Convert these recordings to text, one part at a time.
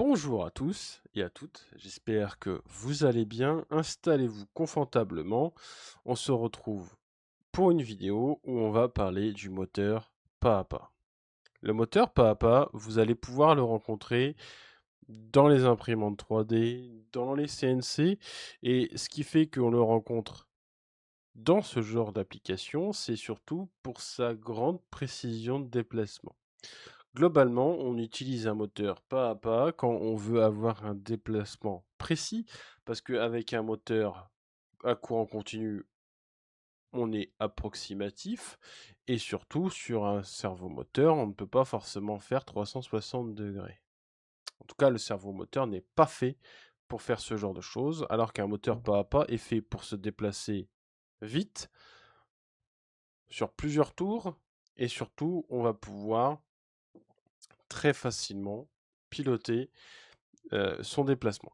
Bonjour à tous et à toutes, j'espère que vous allez bien. Installez-vous confortablement. On se retrouve pour une vidéo où on va parler du moteur pas à pas. Le moteur pas à pas, vous allez pouvoir le rencontrer dans les imprimantes 3D, dans les CNC, et ce qui fait qu'on le rencontre dans ce genre d'application, c'est surtout pour sa grande précision de déplacement. Globalement, on utilise un moteur pas à pas quand on veut avoir un déplacement précis, parce qu'avec un moteur à courant continu, on est approximatif, et surtout sur un servomoteur, on ne peut pas forcément faire 360 degrés. En tout cas, le servomoteur n'est pas fait pour faire ce genre de choses, alors qu'un moteur pas à pas est fait pour se déplacer vite, sur plusieurs tours, et surtout, on va pouvoir très facilement piloter son déplacement.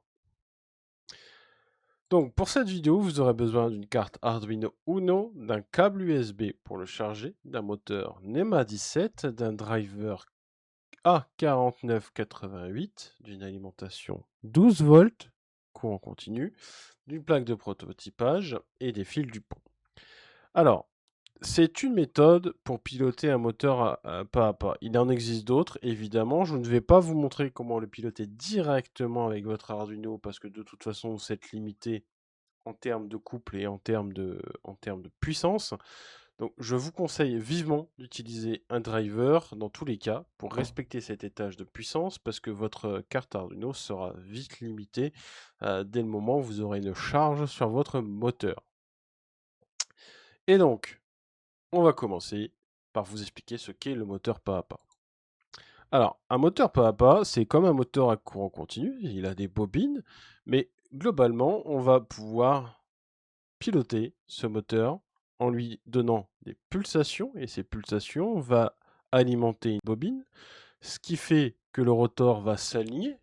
Donc pour cette vidéo, vous aurez besoin d'une carte Arduino Uno, d'un câble USB pour le charger, d'un moteur NEMA 17, d'un driver A4988, d'une alimentation 12 volts, courant continu, d'une plaque de prototypage et des fils du pont. Alors, c'est une méthode pour piloter un moteur pas à pas. Il en existe d'autres, évidemment. Je ne vais pas vous montrer comment le piloter directement avec votre Arduino parce que de toute façon, vous êtes limité en termes de couple et en termes de puissance. Donc, je vous conseille vivement d'utiliser un driver dans tous les cas pour respecter cet étage de puissance parce que votre carte Arduino sera vite limitée dès le moment où vous aurez une charge sur votre moteur. Et donc, on va commencer par vous expliquer ce qu'est le moteur pas à pas. Alors, un moteur pas à pas, c'est comme un moteur à courant continu, il a des bobines, mais globalement, on va pouvoir piloter ce moteur en lui donnant des pulsations, et ces pulsations vont alimenter une bobine, ce qui fait que le rotor va s'aligner.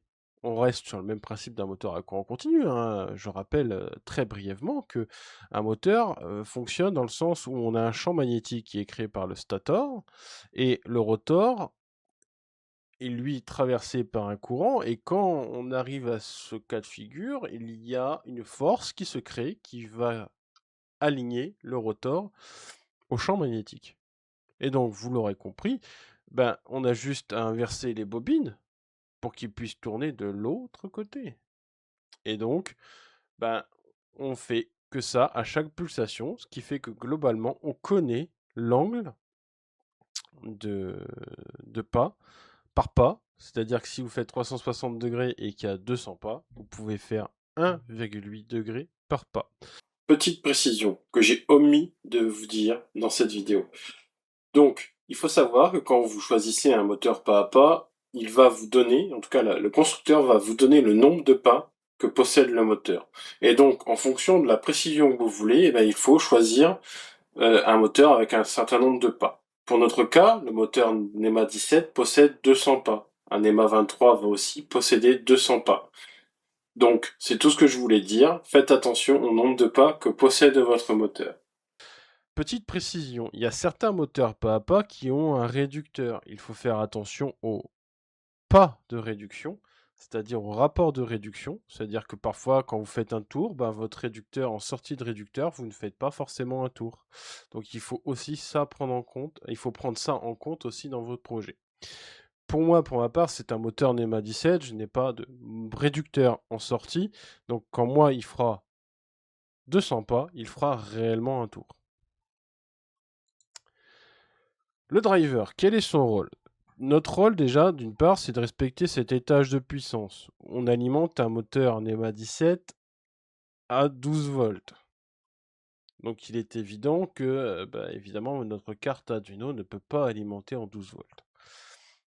On reste sur le même principe d'un moteur à courant continu, hein. Je rappelle très brièvement que un moteur fonctionne dans le sens où on a un champ magnétique qui est créé par le stator et le rotor est lui traversé par un courant, et quand on arrive à ce cas de figure, il y a une force qui se crée qui va aligner le rotor au champ magnétique. Et donc, vous l'aurez compris, ben, on a juste à inverser les bobines pour qu'ils puissent tourner de l'autre côté. Et donc, ben, on fait que ça à chaque pulsation, ce qui fait que globalement, on connaît l'angle de, de pas par pas. C'est-à-dire que si vous faites 360 degrés et qu'il y a 200 pas, vous pouvez faire 1,8 degrés par pas. Petite précision que j'ai omis de vous dire dans cette vidéo. Donc, il faut savoir que quand vous choisissez un moteur pas à pas, il va vous donner, en tout cas le constructeur va vous donner le nombre de pas que possède le moteur. Et donc, en fonction de la précision que vous voulez, eh bien, il faut choisir un moteur avec un certain nombre de pas. Pour notre cas, le moteur NEMA 17 possède 200 pas. Un NEMA 23 va aussi posséder 200 pas. Donc, c'est tout ce que je voulais dire. Faites attention au nombre de pas que possède votre moteur. Petite précision, il y a certains moteurs pas à pas qui ont un réducteur. Il faut faire attention au pas de réduction, c'est-à-dire au rapport de réduction. C'est-à-dire que parfois, quand vous faites un tour, ben, votre réducteur en sortie de réducteur, vous ne faites pas forcément un tour. Donc il faut aussi ça prendre en compte. Il faut prendre ça en compte aussi dans votre projet. Pour moi, pour ma part, c'est un moteur NEMA 17. Je n'ai pas de réducteur en sortie. Donc quand moi, il fera 200 pas, il fera réellement un tour. Le driver, quel est son rôle? Notre rôle déjà, d'une part, c'est de respecter cet étage de puissance. On alimente un moteur NEMA 17 à 12 volts. Donc il est évident que, évidemment, notre carte Arduino ne peut pas alimenter en 12 volts.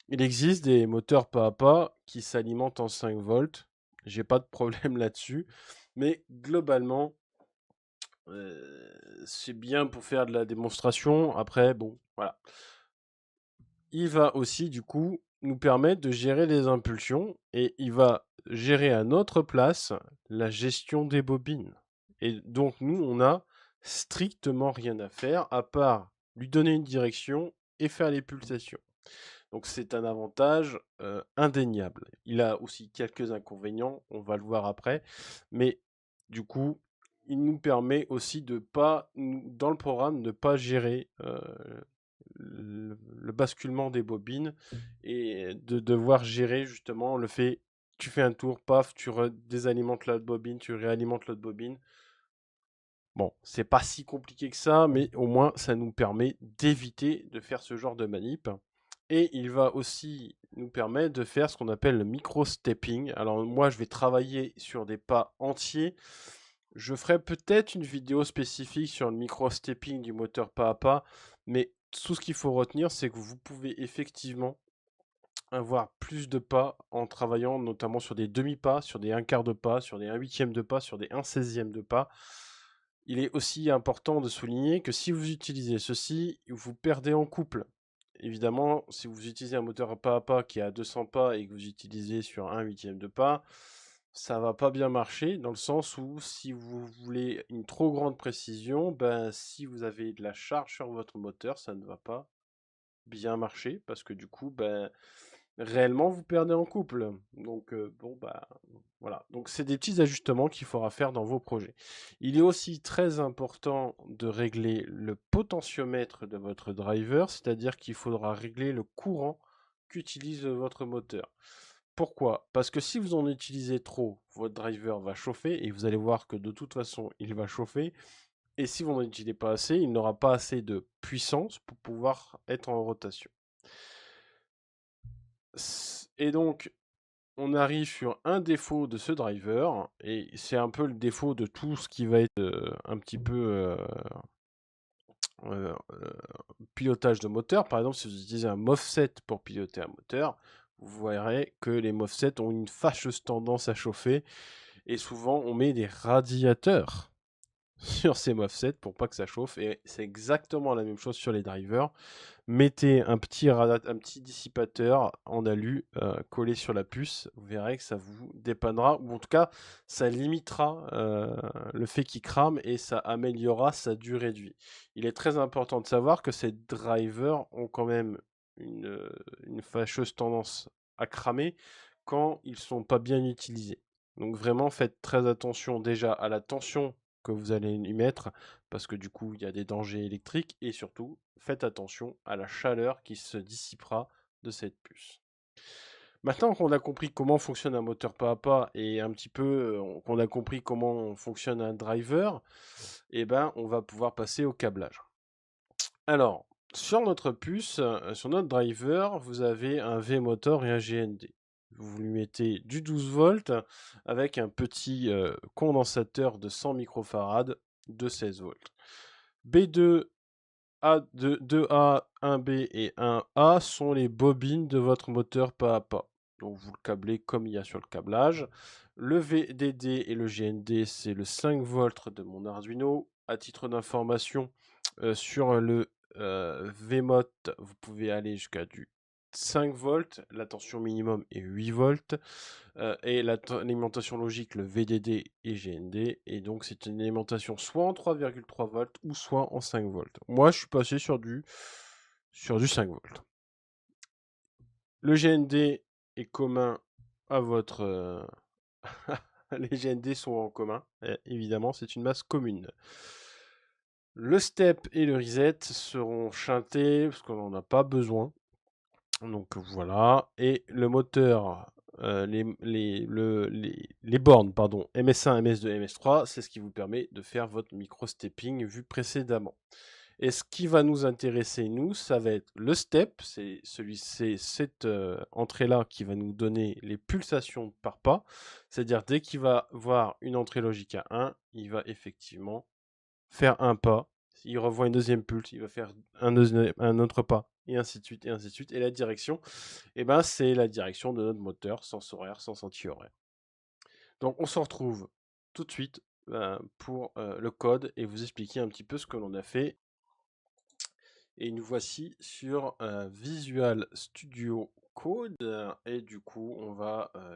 Il existe des moteurs pas à pas qui s'alimentent en 5 volts. J'ai pas de problème là-dessus. Mais globalement, c'est bien pour faire de la démonstration. Après, bon, voilà. Il va aussi, du coup, nous permettre de gérer les impulsions et il va gérer à notre place la gestion des bobines. Et donc, nous, on n'a strictement rien à faire à part lui donner une direction et faire les pulsations. Donc c'est un avantage indéniable. Il a aussi quelques inconvénients, on va le voir après, mais du coup, il nous permet aussi de pas, dans le programme, ne pas gérer le basculement des bobines et de devoir gérer justement le fait, tu fais un tour, paf, tu désalimentes l'autre bobine, tu réalimentes l'autre bobine. Bon, c'est pas si compliqué que ça, mais au moins ça nous permet d'éviter de faire ce genre de manip. Et il va aussi nous permettre de faire ce qu'on appelle le micro-stepping. Alors moi, je vais travailler sur des pas entiers. Je ferai peut-être une vidéo spécifique sur le micro-stepping du moteur pas à pas, mais tout ce qu'il faut retenir, c'est que vous pouvez effectivement avoir plus de pas en travaillant notamment sur des demi-pas, sur des un quart de pas, sur des 1/8 de pas, sur des 1/16 de pas. Il est aussi important de souligner que si vous utilisez ceci, vous perdez en couple. Évidemment, si vous utilisez un moteur pas à pas qui est à 200 pas et que vous utilisez sur 1/8 de pas, ça va pas bien marcher dans le sens où si vous voulez une trop grande précision, ben, si vous avez de la charge sur votre moteur, ça ne va pas bien marcher parce que du coup, ben, réellement, vous perdez en couple. Donc, bon, bah, voilà. Donc, c'est des petits ajustements qu'il faudra faire dans vos projets. Il est aussi très important de régler le potentiomètre de votre driver, c'est-à-dire qu'il faudra régler le courant qu'utilise votre moteur. Pourquoi? Parce que si vous en utilisez trop, votre driver va chauffer et vous allez voir que de toute façon, il va chauffer. Et si vous n'en utilisez pas assez, il n'aura pas assez de puissance pour pouvoir être en rotation. Et donc, on arrive sur un défaut de ce driver, et c'est un peu le défaut de tout ce qui va être un petit peu euh, euh, pilotage de moteur. Par exemple, si vous utilisez un MOVSET pour piloter un moteur, vous verrez que les MOVSET ont une fâcheuse tendance à chauffer, et souvent on met des radiateurs sur ces MOVSET pour pas que ça chauffe, et c'est exactement la même chose sur les drivers. Mettez un petit dissipateur en alu collé sur la puce, vous verrez que ça vous dépannera, ou en tout cas ça limitera le fait qu'il crame et ça améliorera sa durée de vie. Il est très important de savoir que ces drivers ont quand même une fâcheuse tendance à cramer quand ils sont pas bien utilisés. Donc vraiment faites très attention déjà à la tension que vous allez y mettre, parce que du coup il y a des dangers électriques, et surtout faites attention à la chaleur qui se dissipera de cette puce. Maintenant qu'on a compris comment fonctionne un moteur pas à pas et un petit peu qu'on a compris comment fonctionne un driver, eh ben on va pouvoir passer au câblage. Alors, sur notre puce, sur notre driver, vous avez un V-motor et un GND. Vous lui mettez du 12 volts avec un petit condensateur de 100 microfarad de 16 volts. B2, A2, 2A, 1B et 1A sont les bobines de votre moteur pas à pas. Donc vous le câblez comme il y a sur le câblage. Le VDD et le GND, c'est le 5 volts de mon Arduino. À titre d'information, sur le VMOT, vous pouvez aller jusqu'à du 5 volts. La tension minimum est 8 volts. Et l'alimentation logique, le VDD et GND. Et donc, c'est une alimentation soit en 3,3 volts ou soit en 5 volts. Moi, je suis passé sur du 5 volts. Le GND est commun à votre... Les GND sont en commun, évidemment, c'est une masse commune. Le step et le reset seront shuntés parce qu'on n'en a pas besoin. Donc voilà. Et le moteur, les bornes, pardon, MS1, MS2, MS3, c'est ce qui vous permet de faire votre micro-stepping vu précédemment. Et ce qui va nous intéresser, nous, ça va être le step, c'est cette entrée-là qui va nous donner les pulsations par pas. C'est-à-dire, dès qu'il va voir une entrée logique à 1, il va effectivement faire un pas. S'il revoit une deuxième pulse, il va faire un autre pas, et ainsi de suite, et ainsi de suite. Et la direction, eh ben, c'est la direction de notre moteur, sens horaire, sens anti-horaire. Donc, on se retrouve tout de suite pour le code et vous expliquer un petit peu ce que l'on a fait. Et nous voici sur Visual Studio Code. Et du coup,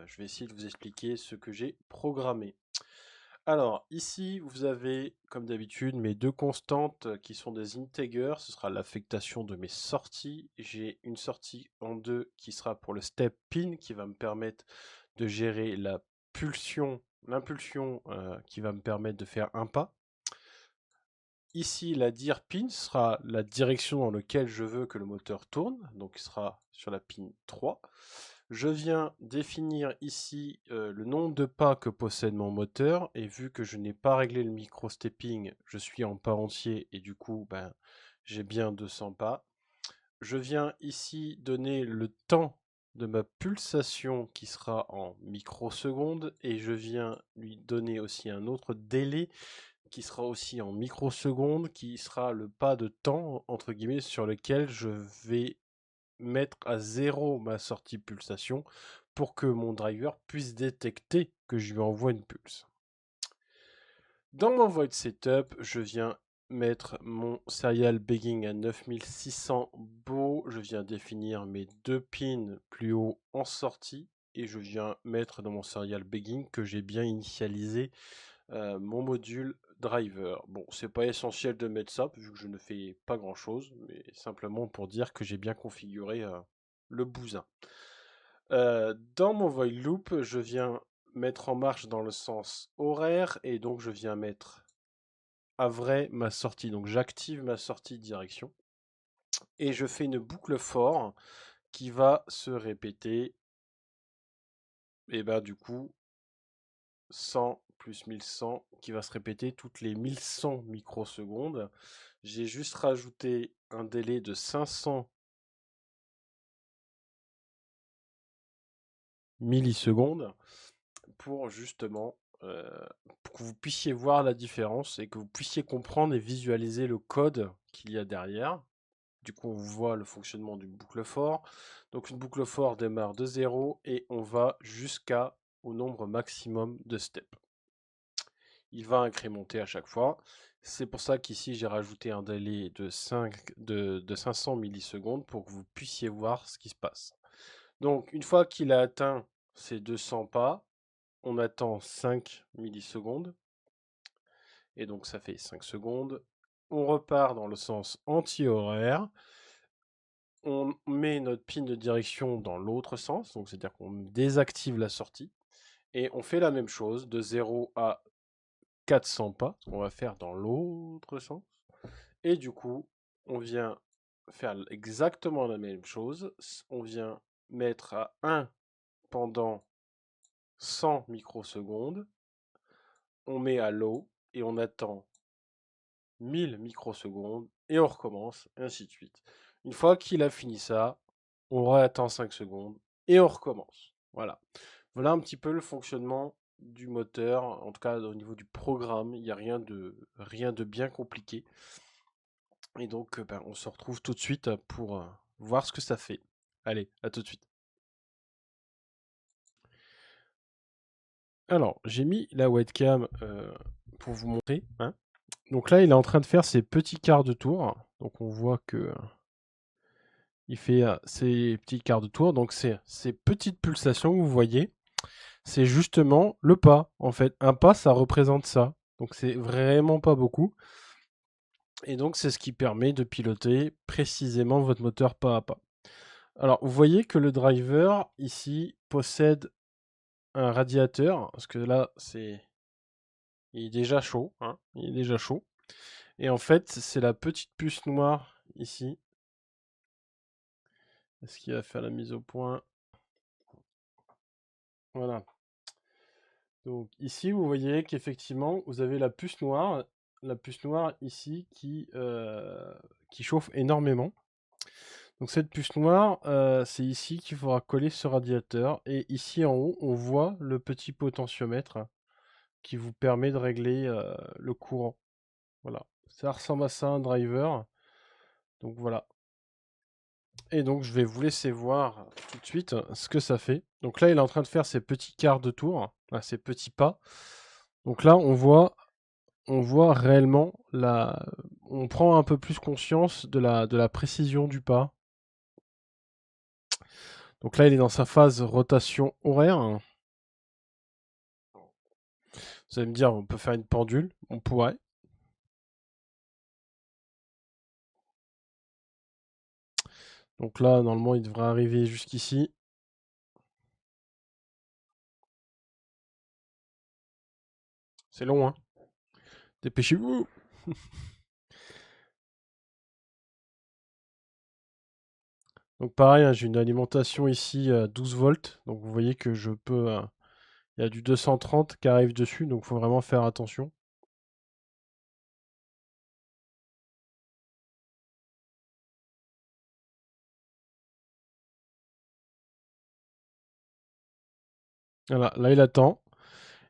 je vais essayer de vous expliquer ce que j'ai programmé. Alors, ici, vous avez, comme d'habitude, mes deux constantes qui sont des integers. Ce sera l'affectation de mes sorties. J'ai une sortie en 2 qui sera pour le step pin, qui va me permettre de gérer la pulsion, l'impulsion qui va me permettre de faire un pas. Ici, la dir pin sera la direction dans laquelle je veux que le moteur tourne, donc il sera sur la pin 3. Je viens définir ici le nombre de pas que possède mon moteur, et vu que je n'ai pas réglé le micro-stepping, je suis en pas entier, et du coup, j'ai bien 200 pas. Je viens ici donner le temps de ma pulsation qui sera en microsecondes, et je viens lui donner aussi un autre délai qui sera aussi en microsecondes, qui sera le pas de temps, entre guillemets, sur lequel je vais mettre à 0 ma sortie pulsation pour que mon driver puisse détecter que je lui envoie une pulse. Dans mon void setup, je viens mettre mon serial begging à 9600 BO, je viens définir mes deux pins plus haut en sortie, et je viens mettre dans mon serial begging que j'ai bien initialisé mon module driver. Bon, c'est pas essentiel de mettre ça, vu que je ne fais pas grand chose, mais simplement pour dire que j'ai bien configuré le bousin. Dans mon void loop, je viens mettre en marche dans le sens horaire, et donc je viens mettre à vrai ma sortie. Donc j'active ma sortie direction, et je fais une boucle for qui va se répéter, et du coup, 100 plus 1100 qui va se répéter toutes les 1100 microsecondes. J'ai juste rajouté un délai de 500 millisecondes pour justement pour que vous puissiez voir la différence et que vous puissiez comprendre et visualiser le code qu'il y a derrière. Du coup, on voit le fonctionnement d'une boucle for. Donc une boucle for démarre de 0 et on va jusqu'au nombre maximum de steps. Il va incrémenter à chaque fois. C'est pour ça qu'ici j'ai rajouté un délai de 500 millisecondes pour que vous puissiez voir ce qui se passe. Donc une fois qu'il a atteint ces 200 pas, on attend 5 millisecondes. Et donc ça fait 5 secondes. On repart dans le sens anti-horaire. On met notre pin de direction dans l'autre sens, donc c'est-à-dire qu'on désactive la sortie. Et on fait la même chose de 0 à 400 pas, on va faire dans l'autre sens. Et du coup, on vient faire exactement la même chose. On vient mettre à 1 pendant 100 microsecondes. On met à low et on attend 1000 microsecondes et on recommence, et ainsi de suite. Une fois qu'il a fini ça, on réattend 5 secondes et on recommence. Voilà. Voilà un petit peu le fonctionnement du moteur, en tout cas au niveau du programme, il n'y a rien de bien compliqué. Et donc, on se retrouve tout de suite pour voir ce que ça fait. Allez, à tout de suite. Alors, j'ai mis la webcam pour vous montrer, hein. Donc là, il est en train de faire ses petits quarts de tour. Donc on voit que il fait ses petits quarts de tour. Donc ces petites pulsations que vous voyez, c'est justement le pas. En fait, un pas, ça représente ça. Donc c'est vraiment pas beaucoup. Et donc c'est ce qui permet de piloter précisément votre moteur pas à pas. Alors vous voyez que le driver ici possède un radiateur, parce que là il est déjà chaud, hein, il est déjà chaud. Et en fait c'est la petite puce noire ici. Est-ce qu'il va faire la mise au point? Voilà. Donc ici, vous voyez qu'effectivement, vous avez la puce noire ici qui chauffe énormément. Donc cette puce noire, c'est ici qu'il faudra coller ce radiateur. Et ici en haut, on voit le petit potentiomètre qui vous permet de régler le courant. Voilà, ça ressemble à ça un driver. Donc voilà. Et donc je vais vous laisser voir tout de suite ce que ça fait. Donc là, il est en train de faire ses petits quarts de tour, ses petits pas. Donc là, on voit réellement on prend un peu plus conscience de la précision du pas. Donc là, il est dans sa phase rotation horaire. Vous allez me dire, on peut faire une pendule, on pourrait. Donc là, normalement, il devrait arriver jusqu'ici. C'est long, hein. Dépêchez-vous. Donc pareil, hein, j'ai une alimentation ici à 12 volts. Donc vous voyez que je peux... il y a du 230 qui arrive dessus, donc il faut vraiment faire attention. Voilà, là il attend.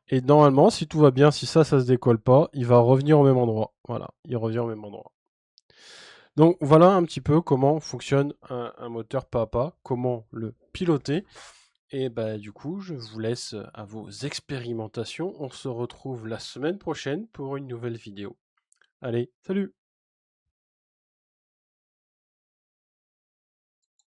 Et normalement, si tout va bien, si ça se décolle pas, il va revenir au même endroit. Voilà, il revient au même endroit. Donc voilà un petit peu comment fonctionne un moteur pas à pas, comment le piloter. Et bah du coup, je vous laisse à vos expérimentations. On se retrouve la semaine prochaine pour une nouvelle vidéo. Allez, salut!